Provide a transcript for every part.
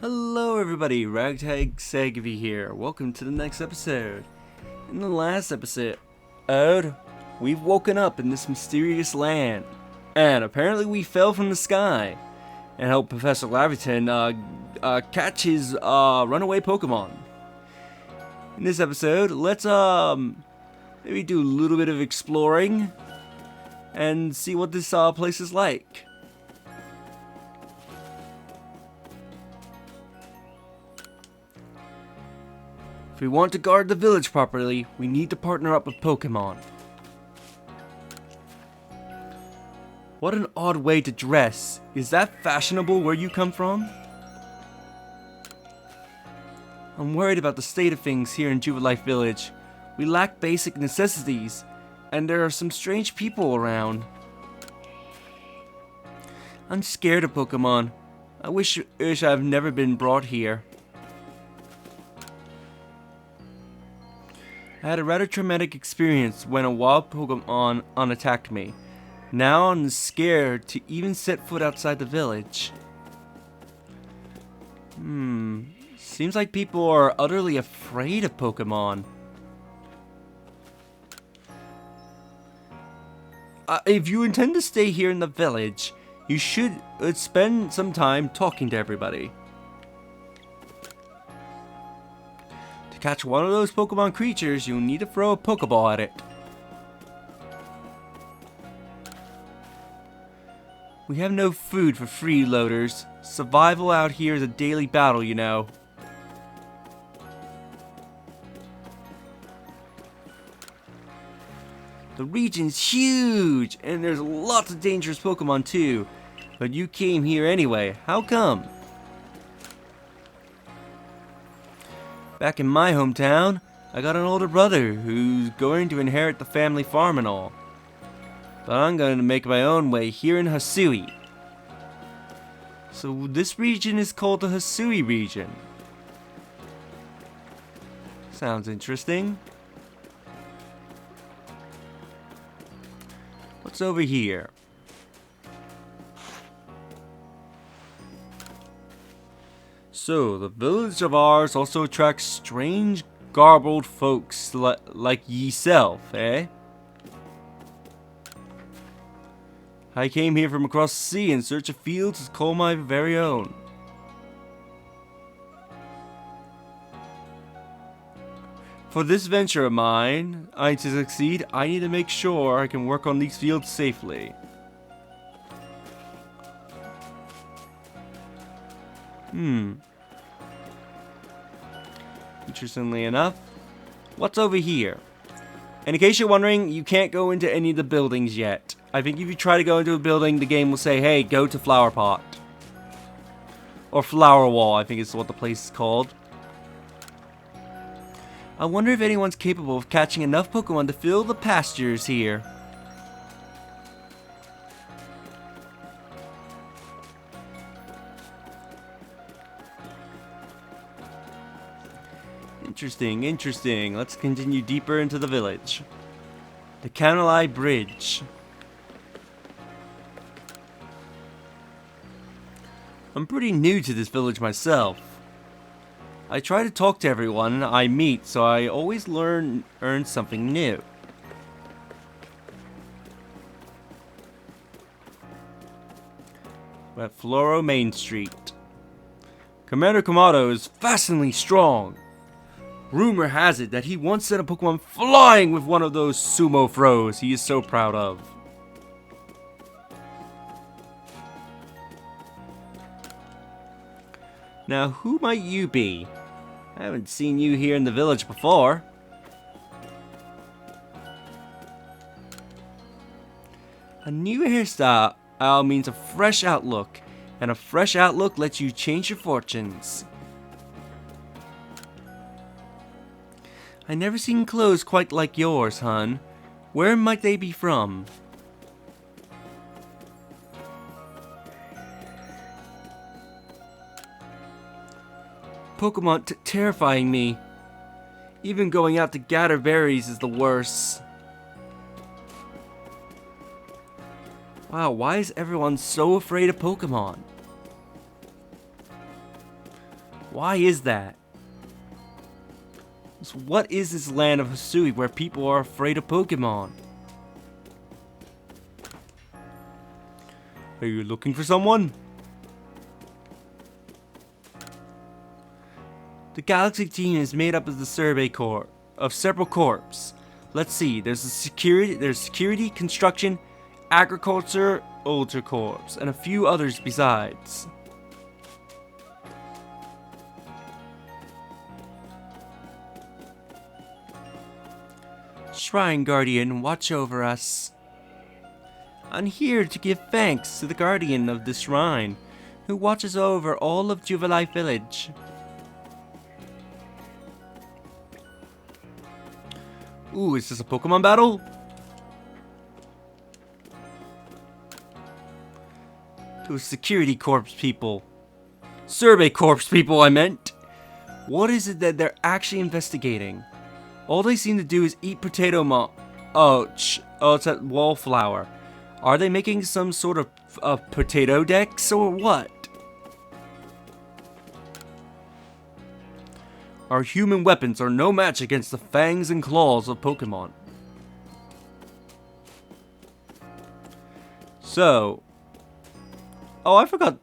Hello everybody, Ragtag Sagavy here. Welcome to the next episode. In the last episode, we've woken up in this mysterious land. And apparently we fell from the sky. And helped Professor Laverton catch his runaway Pokemon. In this episode, let's maybe do a little bit of exploring. And see what this place is like. If we want to guard the village properly, we need to partner up with Pokemon. What an odd way to dress. Is that fashionable where you come from? I'm worried about the state of things here in Jubilife Village. We lack basic necessities, and there are some strange people around. I'm scared of Pokemon. I wish I've never been brought here. I had a rather traumatic experience when a wild Pokemon attacked me. Now I'm scared to even set foot outside the village. Seems like people are utterly afraid of Pokemon. If you intend to stay here in the village, you should spend some time talking to everybody. To catch one of those Pokemon creatures, you'll need to throw a Pokeball at it. We have no food for freeloaders. Survival out here is a daily battle, you know. The region's huge, and there's lots of dangerous Pokemon too. But you came here anyway. How come? Back in my hometown, I got an older brother who's going to inherit the family farm and all. But I'm going to make my own way here in Hisui. So this region is called the Hisui region. Sounds interesting. What's over here? So, the village of ours also attracts strange, garbled folks like yeself, eh? I came here from across the sea in search of fields to call my very own. For this venture of mine, to succeed, I need to make sure I can work on these fields safely. Interestingly enough, what's over here? And in case you're wondering, you can't go into any of the buildings yet. I think if you try to go into a building, the game will say, hey, go to Flower Pot. Or Flower Wall, I think is what the place is called. I wonder if anyone's capable of catching enough Pokemon to fill the pastures here. Interesting. Let's continue deeper into the village. The Canalai Bridge. I'm pretty new to this village myself. I try to talk to everyone I meet, so I always earn something new. We're at Floro Main Street. Commander Kamado is fascinatingly strong. Rumor has it that he once sent a Pokemon flying with one of those sumo throws he is so proud of. Now, who might you be? I haven't seen you here in the village before. A new hairstyle means a fresh outlook, and a fresh outlook lets you change your fortunes. I never seen clothes quite like yours, hun. Where might they be from? Pokemon terrifying me. Even going out to gather berries is the worst. Wow, why is everyone so afraid of Pokemon? Why is that? So what is this land of Hisui where people are afraid of Pokemon? Are you looking for someone? The Galaxy team is made up of the Survey Corps, of several corps. Let's see, there's security, construction, agriculture, Ultra Corps, and a few others besides. Shrine Guardian, watch over us. I'm here to give thanks to the Guardian of the Shrine, who watches over all of Jubilife Village. Ooh, is this a Pokemon battle? Those security corps people. Survey corps people, I meant. What is it that they're actually investigating? All they seem to do is eat potato oh, it's at Wallflower. Are they making some sort of potato decks or what? Our human weapons are no match against the fangs and claws of Pokemon. So... Oh, I forgot.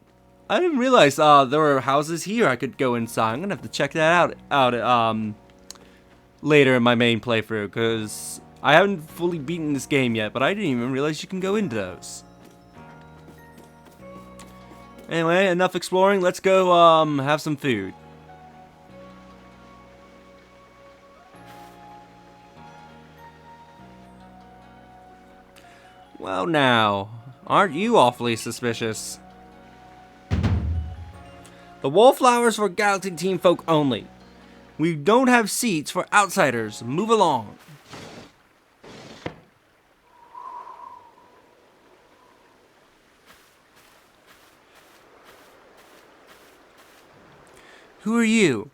I didn't realize there were houses here I could go inside. I'm gonna have to check that out later in my main playthrough, because I haven't fully beaten this game yet, but I didn't even realize you can go into those. Anyway, enough exploring. Let's go have some food. Well now, aren't you awfully suspicious? The Wallflowers for Galaxy Team folk only. We don't have seats for outsiders. Move along. Who are you?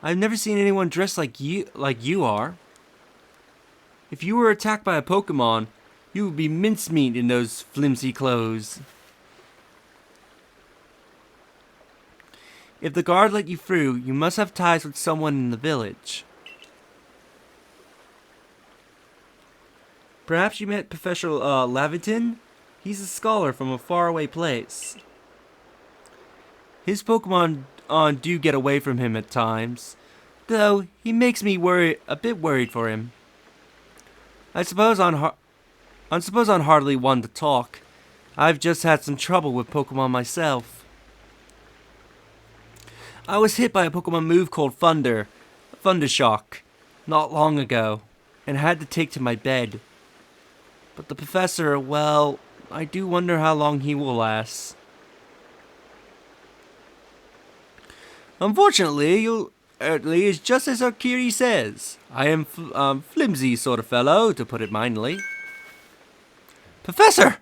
I've never seen anyone dressed like you are. If you were attacked by a Pokemon, you would be mincemeat in those flimsy clothes. If the guard let you through, you must have ties with someone in the village. Perhaps you met Professor Laventon? He's a scholar from a faraway place. His Pokemon do get away from him at times, though he makes me a bit worried for him. I suppose I'm hardly one to talk. I've just had some trouble with Pokemon myself. I was hit by a Pokemon move called Thunder Shock, not long ago, and had to take to my bed. But the professor, well, I do wonder how long he will last. Unfortunately, it's just as Arceus says. I am flimsy sort of fellow, to put it mildly. Professor!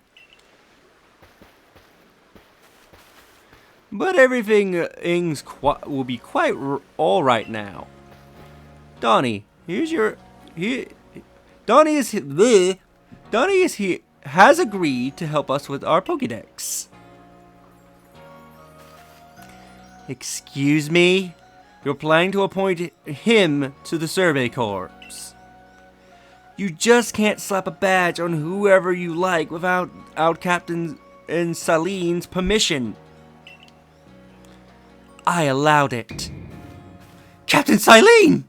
But everything will be quite all right now. Donnie, Donnie has agreed to help us with our Pokédex. Excuse me? You're planning to appoint him to the Survey Corps. You just can't slap a badge on whoever you like without Captain Selene's permission. I allowed it. Captain Silene!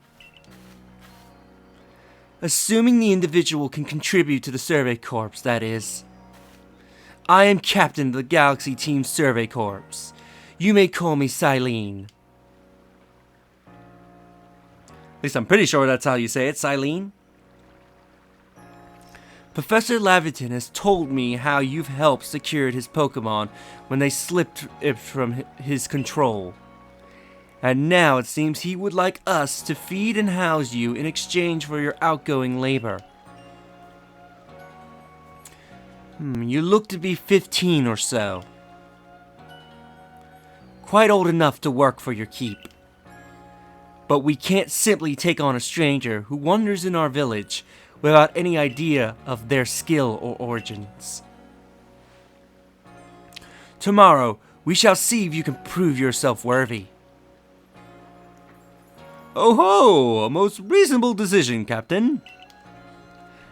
Assuming the individual can contribute to the Survey Corps, that is. I am Captain of the Galaxy Team Survey Corps. You may call me Silene. At least I'm pretty sure that's how you say it, Silene. Professor Laventon has told me how you've helped secure his Pokemon when they slipped it from his control. And now it seems he would like us to feed and house you in exchange for your outgoing labor. You look to be 15 or so. Quite old enough to work for your keep. But we can't simply take on a stranger who wanders in our village without any idea of their skill or origins. Tomorrow, we shall see if you can prove yourself worthy. Oh ho! A most reasonable decision, Captain.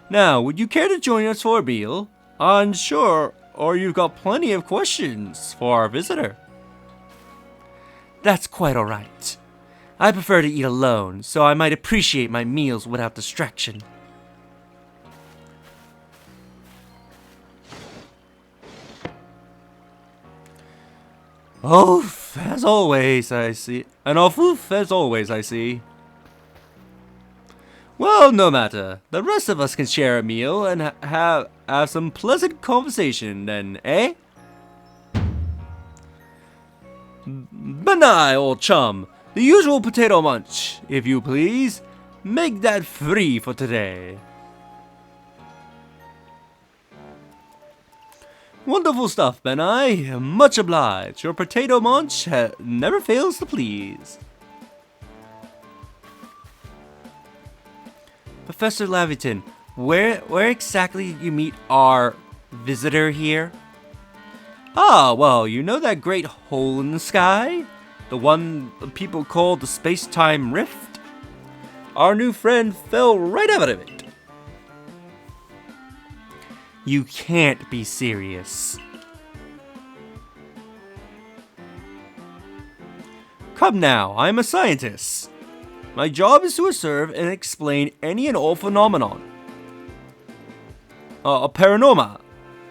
Now, would you care to join us for a meal? I'm sure, or you've got plenty of questions for our visitor. That's quite alright. I prefer to eat alone, so I might appreciate my meals without distraction. Oof, as always, I see. And oof, as always, I see. Well, no matter. The rest of us can share a meal and have some pleasant conversation then, eh? Benai, old chum. The usual potato munch, if you please. Make that free for today. Wonderful stuff, Benai. Much obliged. Your potato munch never fails to please. Professor Laviton, where exactly did you meet our visitor here? Ah, well, you know that great hole in the sky? The one people call the space-time rift? Our new friend fell right out of it. You can't be serious. Come now, I'm a scientist. My job is to observe and explain any and all phenomenon. A paranoma.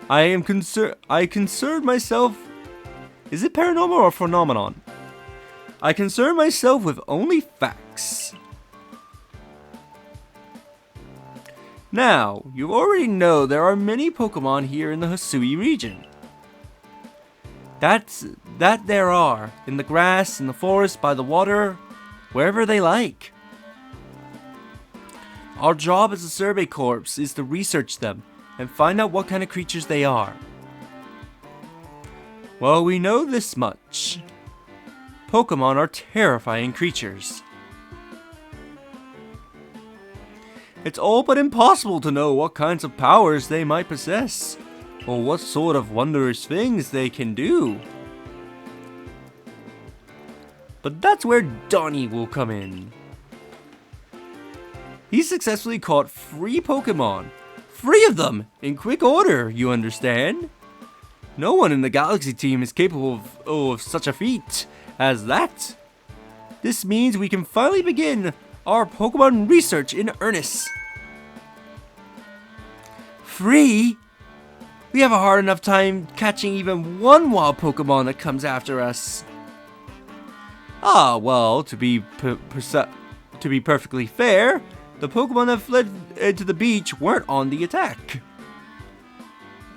I concern myself. Is it paranormal or phenomenon? I concern myself with only facts. Now, you already know there are many Pokemon here in the Hisui region. That there are, in the grass, in the forest, by the water, wherever they like. Our job as a survey corps is to research them and find out what kind of creatures they are. Well, we know this much. Pokemon are terrifying creatures. It's all but impossible to know what kinds of powers they might possess, or what sort of wondrous things they can do. But that's where Donnie will come in. He successfully caught 3 Pokemon. 3 of them, in quick order, you understand? No one in the Galaxy team is capable of such a feat as that. This means we can finally begin our Pokemon research in earnest. 3? We have a hard enough time catching even one wild Pokemon that comes after us. Ah, well, to be perfectly fair, the Pokemon that fled to the beach weren't on the attack.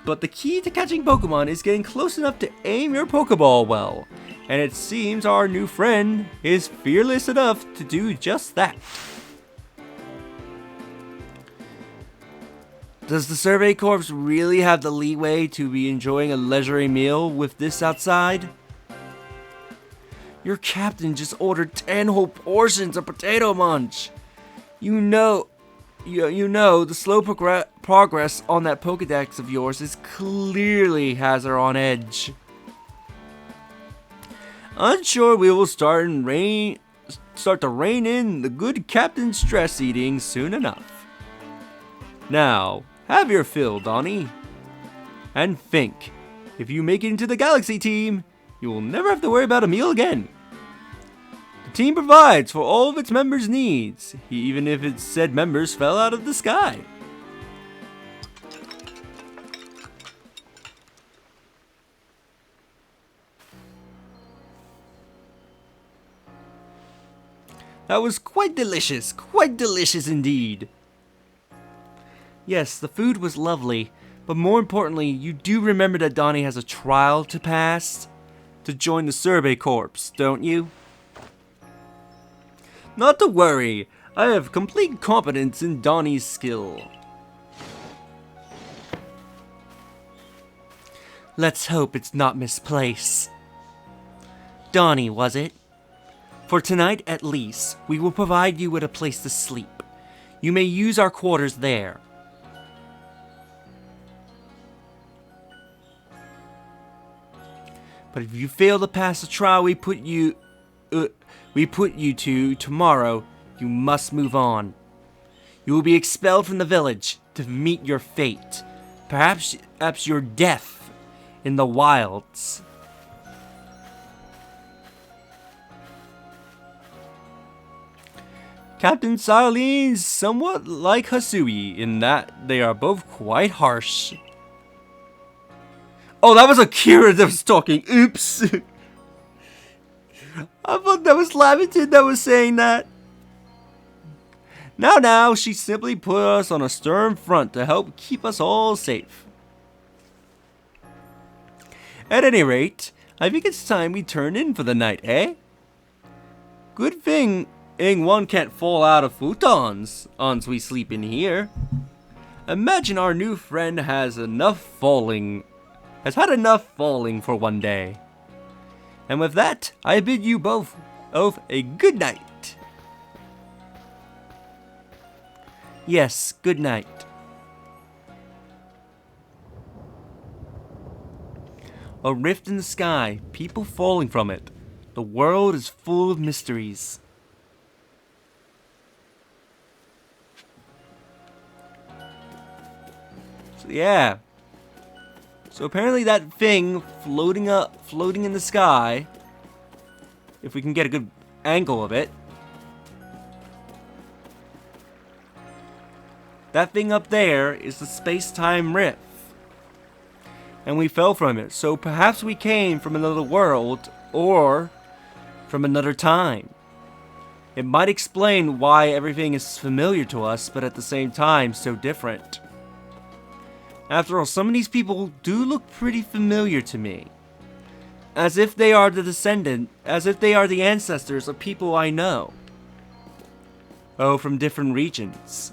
But the key to catching Pokemon is getting close enough to aim your Pokeball well, and it seems our new friend is fearless enough to do just that. Does the Survey Corps really have the leeway to be enjoying a leisurely meal with this outside? Your captain just ordered 10 whole portions of potato munch. You know the slow progress on that Pokedex of yours clearly has her on edge. I'm sure we will start to rein in the good captain's stress eating soon enough. Now, have your fill, Donnie. And think, if you make it into the Galaxy team, you will never have to worry about a meal again. The team provides for all of its members' needs, even if its said members fell out of the sky. That was quite delicious indeed. Yes, the food was lovely, but more importantly, you do remember that Donnie has a trial to pass to join the Survey Corps, don't you? Not to worry, I have complete confidence in Donnie's skill. Let's hope it's not misplaced. Donnie, was it? For tonight at least, we will provide you with a place to sleep. You may use our quarters there. But if you fail to pass the trial we put you we put you to tomorrow, you must move on. You will be expelled from the village to meet your fate. Perhaps your death in the wilds. Captain Silene is somewhat like Hasui in that they are both quite harsh. Oh, that was Akira that was talking. Oops. I thought that was Lavington that was saying that. Now, she simply put us on a stern front to help keep us all safe. At any rate, I think it's time we turn in for the night, eh? Good thing one can't fall out of futons once we sleep in here. Imagine our new friend has had enough falling for one day. And with that, I bid you both a good night. Yes, good night. A rift in the sky, people falling from it. The world is full of mysteries. So yeah. So apparently that thing floating in the sky, if we can get a good angle of it, that thing up there is the space-time rift. And we fell from it, so perhaps we came from another world, or from another time. It might explain why everything is familiar to us, but at the same time, so different. After all, some of these people do look pretty familiar to me. As if they are the ancestors of people I know. Oh, from different regions.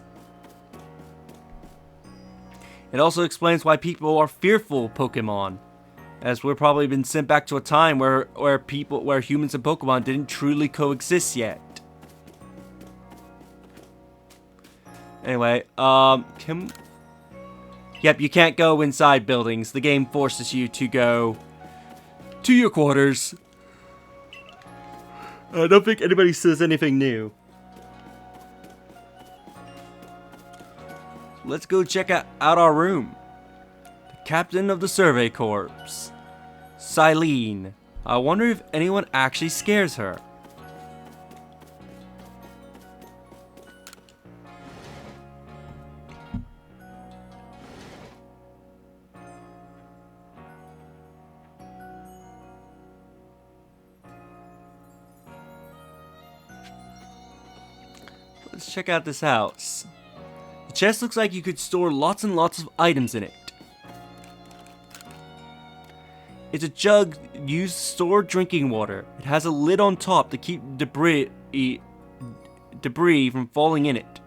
It also explains why people are fearful of Pokemon, as we've probably been sent back to a time where humans and Pokemon didn't truly coexist yet. Anyway, Yep, you can't go inside buildings. The game forces you to go to your quarters. I don't think anybody says anything new. Let's go check out our room. The captain of the Survey Corps, Silene. I wonder if anyone actually scares her. Let's check out this house. The chest looks like you could store lots and lots of items in it. It's a jug used to store drinking water. It has a lid on top to keep debris from falling in it.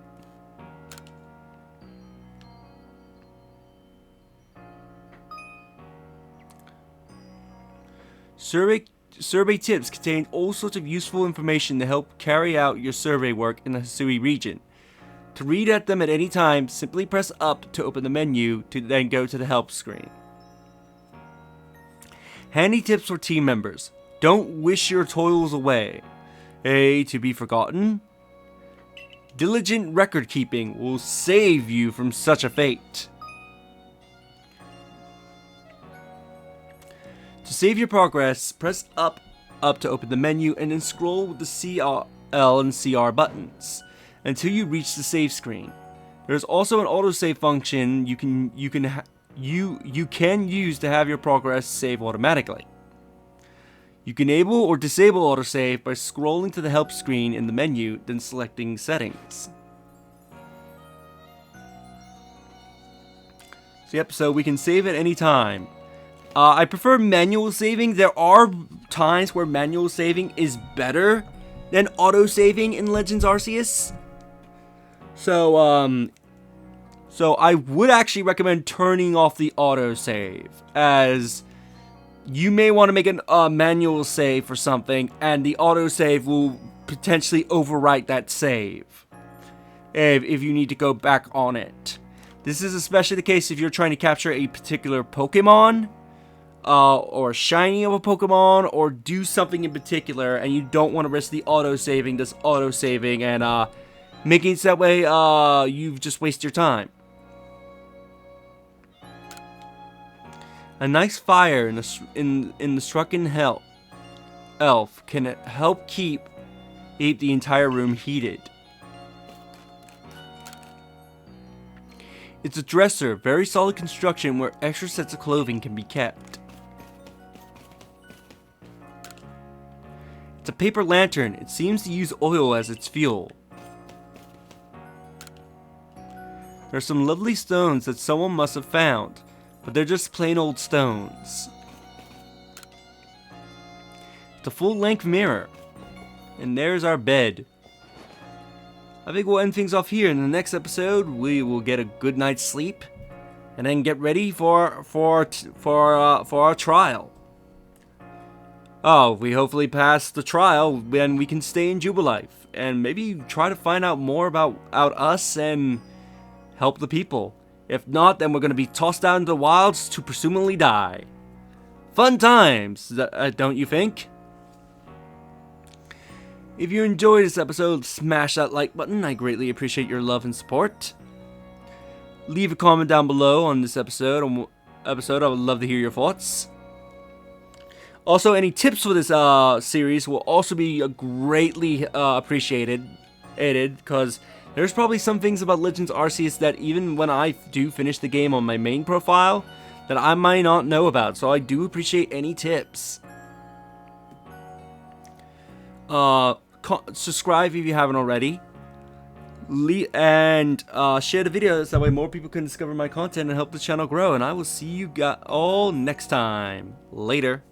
Survey tips contain all sorts of useful information to help carry out your survey work in the Hisui region. To read at them at any time, simply press up to open the menu to then go to the help screen. Handy tips for team members. Don't wish your toils away. To be forgotten. Diligent record keeping will save you from such a fate. To save your progress, press up to open the menu and then scroll with the CL and CR buttons until you reach the save screen. There's also an autosave function you can use to have your progress save automatically. You can enable or disable autosave by scrolling to the help screen in the menu, then selecting settings. So we can save at any time. I prefer manual saving. There are times where manual saving is better than auto saving in Legends Arceus. So I would actually recommend turning off the autosave, as you may want to make a manual save for something, and the autosave will potentially overwrite that save if you need to go back on it. This is especially the case if you're trying to capture a particular Pokemon. or shiny of a Pokemon, or do something in particular, and you don't want to risk the auto-saving, this auto-saving, and making it so that way you just waste your time. A nice fire in the strucken elf can help keep the entire room heated. It's a dresser, very solid construction where extra sets of clothing can be kept. It's a paper lantern. It seems to use oil as its fuel. There are some lovely stones that someone must have found, but they're just plain old stones. It's a full-length mirror. And there's our bed. I think we'll end things off here. In the next episode, we will get a good night's sleep, and then get ready for our trial. Oh, we hopefully pass the trial, then we can stay in Jubilife and maybe try to find out more about us and help the people. If not, then we're going to be tossed out into the wilds to presumably die. Fun times, don't you think? If you enjoyed this episode, smash that like button. I greatly appreciate your love and support. Leave a comment down below on this episode. I would love to hear your thoughts. Also, any tips for this series will also be greatly appreciated, because there's probably some things about Legends Arceus that even when I do finish the game on my main profile, that I might not know about. So I do appreciate any tips. Subscribe if you haven't already, and share the videos, that way more people can discover my content and help the channel grow. And I will see you all next time. Later.